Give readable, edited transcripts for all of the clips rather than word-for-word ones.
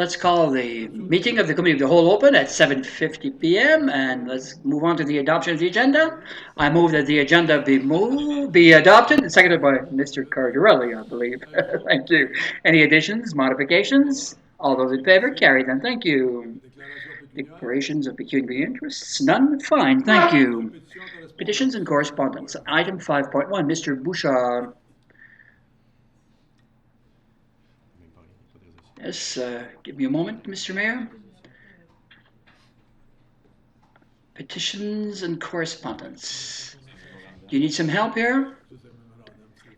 let's call the meeting of the Committee of the Whole open at 7:50 p.m. and let's move on to the adoption of the agenda. I move that the agenda be adopted and seconded by Mr. Cardarelli, I believe. Thank you. Any additions, modifications? All those in favor, carry them. Thank you. Declarations of pecuniary interests? None? Fine, thank you. Petitions and correspondence. Item 5.1, Mr. Bouchard. Yes, give me a moment, Mr. Mayor. Petitions and correspondence. Do you need some help here?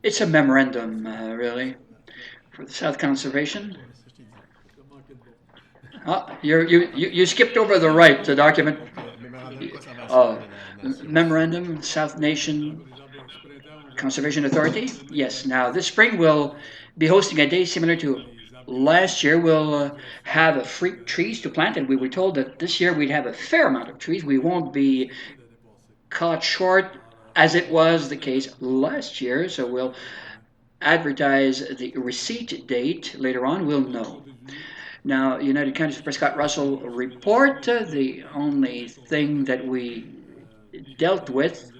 It's a memorandum, really, for the South Conservation. Oh, you skipped over the right document. Memorandum, South Nation Conservation Authority. Yes. Now this spring we'll be hosting a day similar to last year. We'll have a free trees to plant, and we were told that this year we'd have a fair amount of trees. We won't be caught short as it was the case last year. So we'll advertise the receipt date later on. We'll know. Now, United Counties Prescott Russell report, the only thing that we dealt with,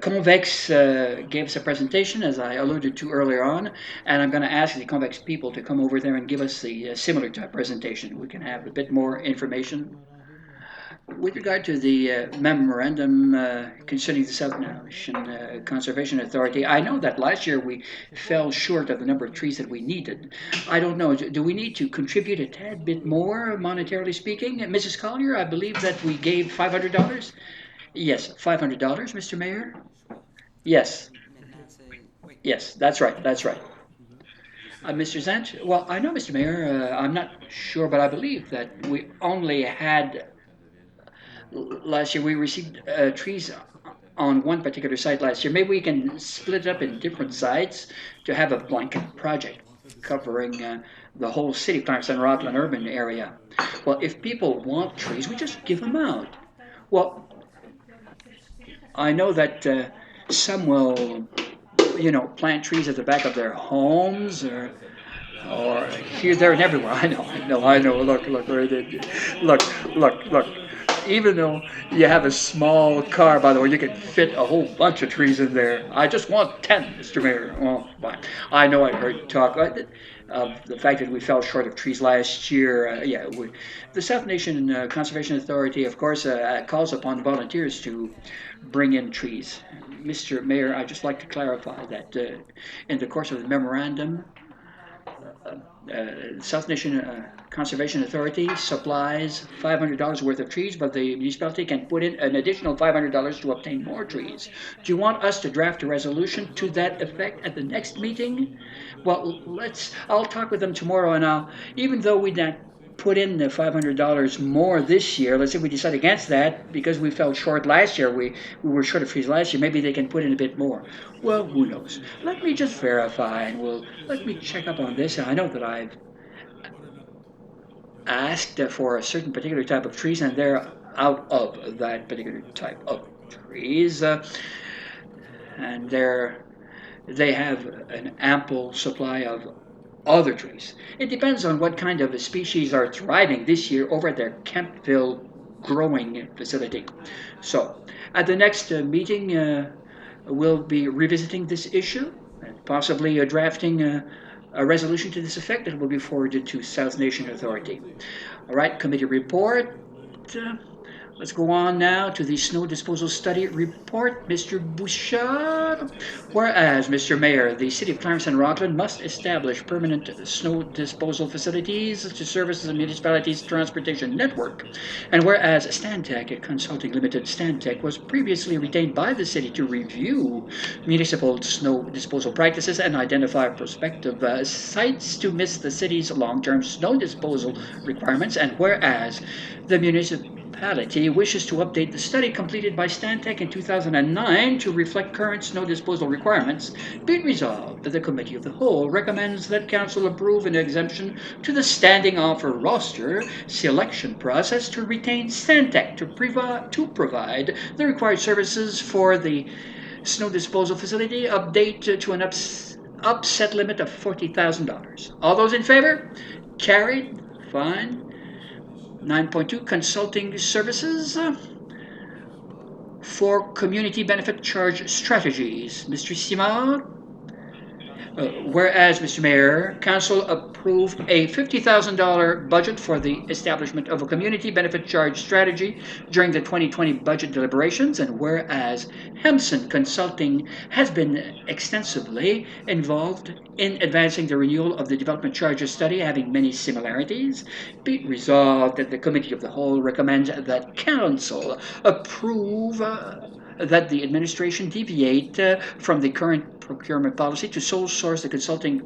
Convex gave us a presentation, as I alluded to earlier on, and I'm going to ask the Convex people to come over there and give us the similar type presentation. We can have a bit more information. With regard to the memorandum concerning the South Nation Conservation Authority, I know that last year we fell short of the number of trees that we needed. I don't know, do we need to contribute a tad bit more, monetarily speaking? Mrs. Collier, I believe that we gave $500? Yes, $500, Mr. Mayor? Yes. Yes, that's right, that's right. Mr. Zant? Well, I know, Mr. Mayor, I'm not sure, but I believe that we only had last year we received trees on one particular site last year. Maybe we can split it up in different sites to have a blanket project covering the whole city, Clarendon, Rockland urban area. Well, if people want trees, we just give them out. Well, I know that some will, plant trees at the back of their homes or here, there, and everywhere. I know. Look. Even though you have a small car, by the way, you can fit a whole bunch of trees in there. I just want 10, Mr. Mayor. Well, fine. I know I heard talk of the fact that we fell short of trees last year. The South Nation Conservation Authority, of course, calls upon volunteers to bring in trees. Mr. Mayor, I'd just like to clarify that in the course of the memorandum, South Nation Conservation Authority supplies $500 worth of trees, but the municipality can put in an additional $500 to obtain more trees. Do you want us to draft a resolution to that effect at the next meeting? Well, I'll talk with them tomorrow, and even though we not put in the $500 more this year, let's say we decide against that because we fell short last year, we were short of trees last year, maybe they can put in a bit more. Well, who knows? Let me just verify, and let me check up on this. I know that I've asked for a certain particular type of trees, and they're out of that particular type of trees, and they have an ample supply of other trees. It depends on what kind of species are thriving this year over at their Kemptville growing facility. So, at the next meeting, we'll be revisiting this issue and possibly drafting a resolution to this effect that will be forwarded to South Nation Authority. All right, committee report. Let's go on now to the snow disposal study report. Mr. Bouchard. Whereas, Mr. Mayor, the City of Clarendon Rockland must establish permanent snow disposal facilities to service the municipality's transportation network. And whereas Stantec Consulting Limited, Stantec, was previously retained by the city to review municipal snow disposal practices and identify prospective sites to miss the city's long-term snow disposal requirements. And whereas the municipality wishes to update the study completed by Stantec in 2009 to reflect current snow disposal requirements, be it resolved that the Committee of the Whole recommends that Council approve an exemption to the standing offer roster selection process to retain Stantec to provide the required services for the snow disposal facility, update to an upset limit of $40,000. All those in favor? Carried. Fine. 9.2, consulting services for community benefit charge strategies. Mr. Simard? Whereas, Mr. Mayor, Council approved a $50,000 budget for the establishment of a community benefit charge strategy during the 2020 budget deliberations, and whereas Hemson Consulting has been extensively involved in advancing the renewal of the development charges study, having many similarities, be it resolved that the Committee of the Whole recommends that Council approve that the administration deviate from the current procurement policy to sole source the consulting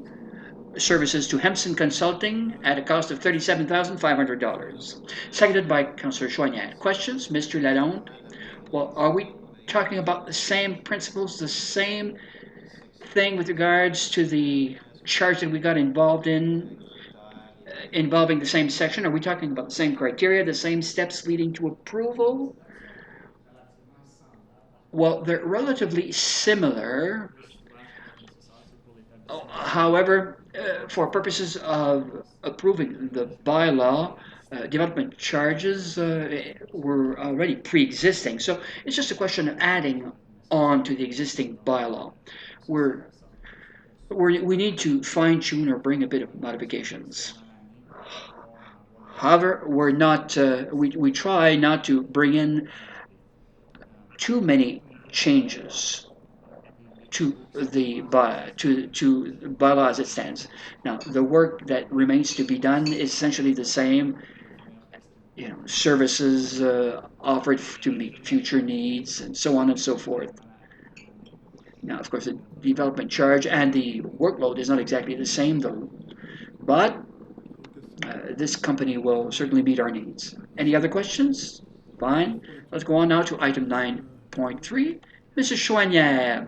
services to Hemson Consulting at a cost of $37,500. Seconded by Councillor Joignard. Questions? Mr. Lalonde? Well, are we talking about the same principles, the same thing with regards to the charge that we got involved in, involving the same section? Are we talking about the same criteria, the same steps leading to approval? Well, they're relatively similar. However, for purposes of approving the bylaw, development charges were already pre-existing. So it's just a question of adding on to the existing bylaw. We need to fine-tune or bring a bit of modifications. However, we're not. We try not to bring in too many changes to the bylaw as it stands. Now, the work that remains to be done is essentially the same. Services offered to meet future needs, and so on and so forth. Now, of course, the development charge and the workload is not exactly the same, though. But this company will certainly meet our needs. Any other questions? Fine. Let's go on now to item 9.3. Mrs. Chouanière.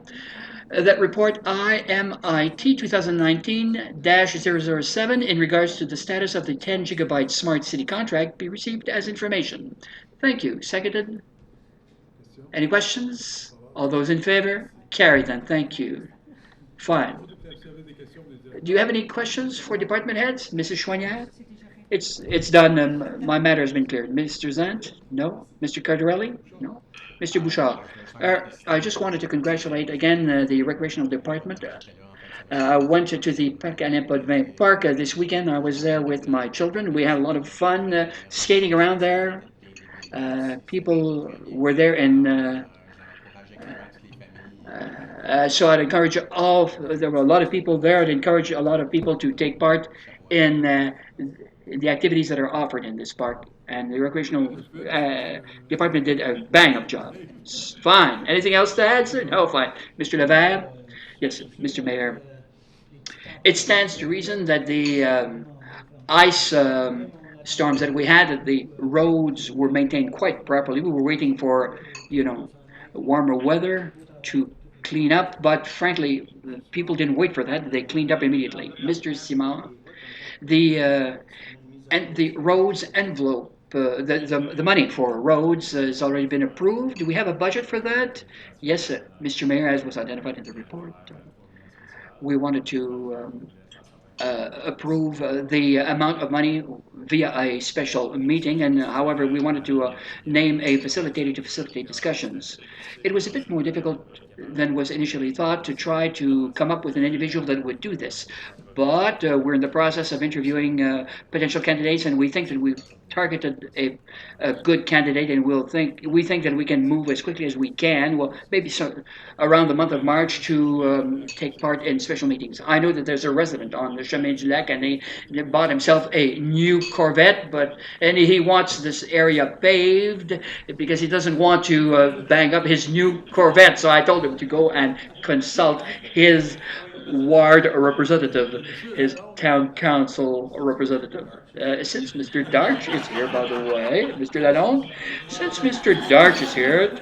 That report IMIT 2019-007 in regards to the status of the 10 gigabyte smart city contract be received as information. Thank you. Seconded. Any questions? All those in favor? Carried then. Thank you. Fine. Do you have any questions for department heads, Mrs. Chouanière? It's done. My matter has been cleared. Mr. Zant? No. Mr. Cardarelli? No. Mr. Bouchard? I just wanted to congratulate again the recreational department. I went to the Parc Alain Potvin Park this weekend. I was there with my children. We had a lot of fun skating around there. People were there, and so I'd encourage all. There were a lot of people there. I'd encourage a lot of people to take part in the activities that are offered in this park. And the recreational department did a bang-up job. Fine. Anything else to add, sir? No, fine. Mr. Levert? Yes, Mr. Mayor. It stands to reason that the ice storms that we had, that the roads were maintained quite properly. We were waiting for, warmer weather to clean up, but frankly, people didn't wait for that. They cleaned up immediately. Mr. Simon, the roads envelope, the money for roads has already been approved. Do we have a budget for that? Yes, Mr. Mayor, as was identified in the report. We wanted to approve the amount of money via a special meeting, and however, we wanted to name a facilitator to facilitate discussions. It was a bit more difficult than was initially thought to try to come up with an individual that would do this. But we're in the process of interviewing potential candidates, and we think that we've targeted a good candidate, and we think that we can move as quickly as we can. Well, maybe around the month of March to take part in special meetings. I know that there's a resident on the Chemin du Lac, and he bought himself a new Corvette, and he wants this area paved because he doesn't want to bang up his new Corvette. So I told him to go and consult his ward representative, his town council representative. Since Mr. Darch is here, by the way, Mr. Lalonde, since Mr. Darch is here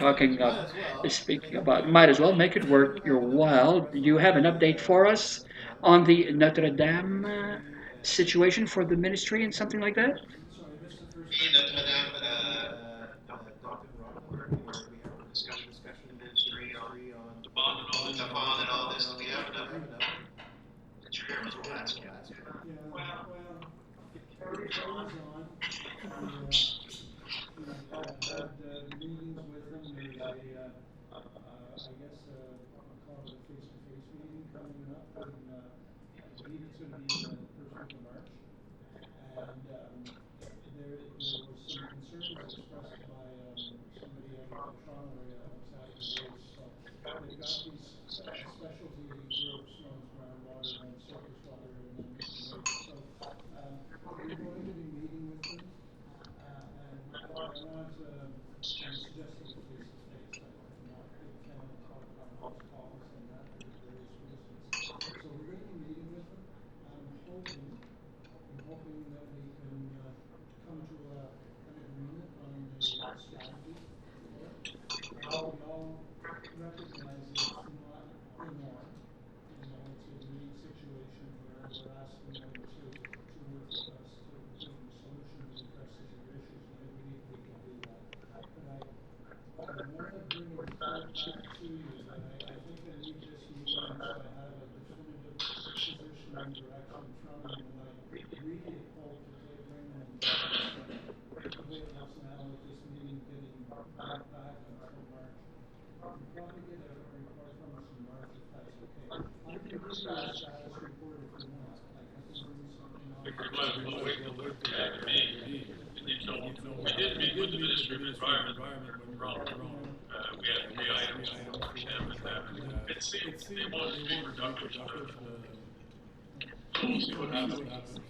speaking about, might as well make it worth your while. Do you have an update for us on the Notre Dame situation for the ministry and something like that? We might as well wait till we have a meeting. We did meet with the Ministry of Environment when we were in Toronto. We had 3 items for them, and it seemed they wanted reproductive. So we'll see what happens.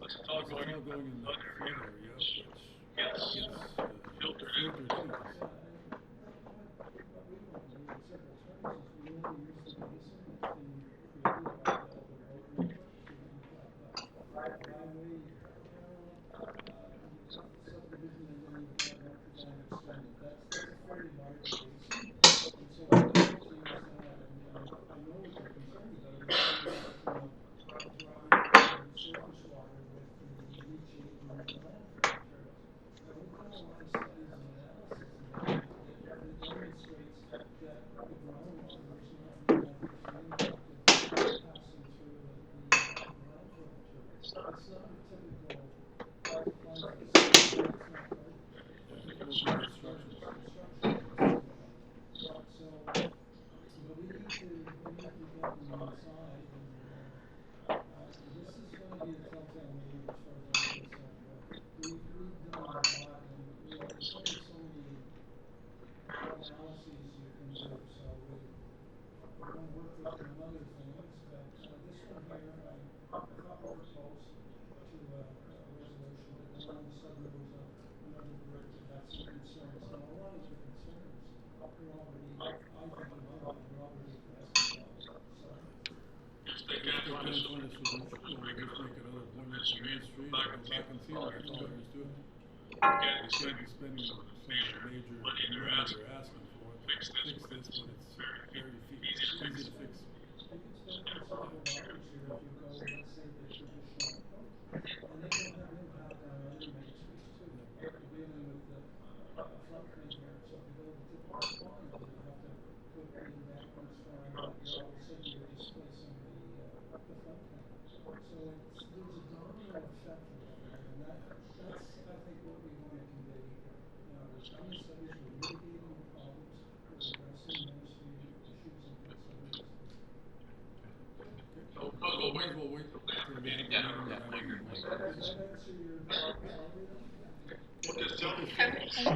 It's all going in the flood area, which gets filtered into.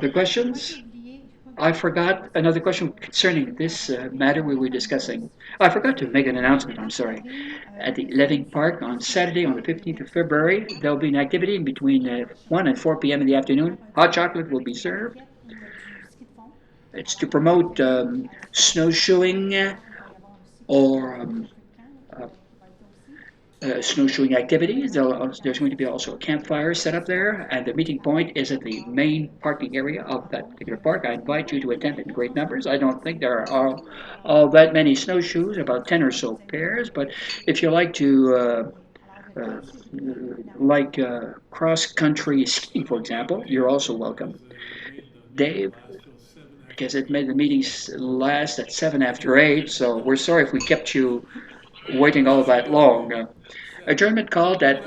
The questions? I forgot another question concerning this matter we were discussing. I forgot to make an announcement, I'm sorry. At the Leving Park on Saturday, on the 15th of February, there'll be an activity between 1 and 4 p.m. in the afternoon. Hot chocolate will be served. It's to promote snowshoeing or uh, snowshoeing activities. There's going to be also a campfire set up there, and the meeting point is at the main parking area of that particular park. I invite you to attend in great numbers. I don't think there are all that many snowshoes, about 10 or so pairs, but if you like to uh, cross country skiing, for example, you're also welcome. Dave, because it made the meetings last at 7 after 8, so we're sorry if we kept you waiting all that long. Adjournment called at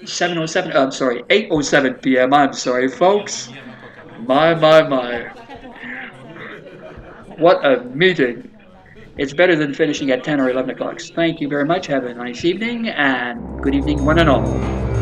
7:07. I'm sorry, 8:07 p.m. I'm sorry, folks. My. What a meeting. It's better than finishing at 10 or 11 o'clock. Thank you very much. Have a nice evening, and good evening, one and all.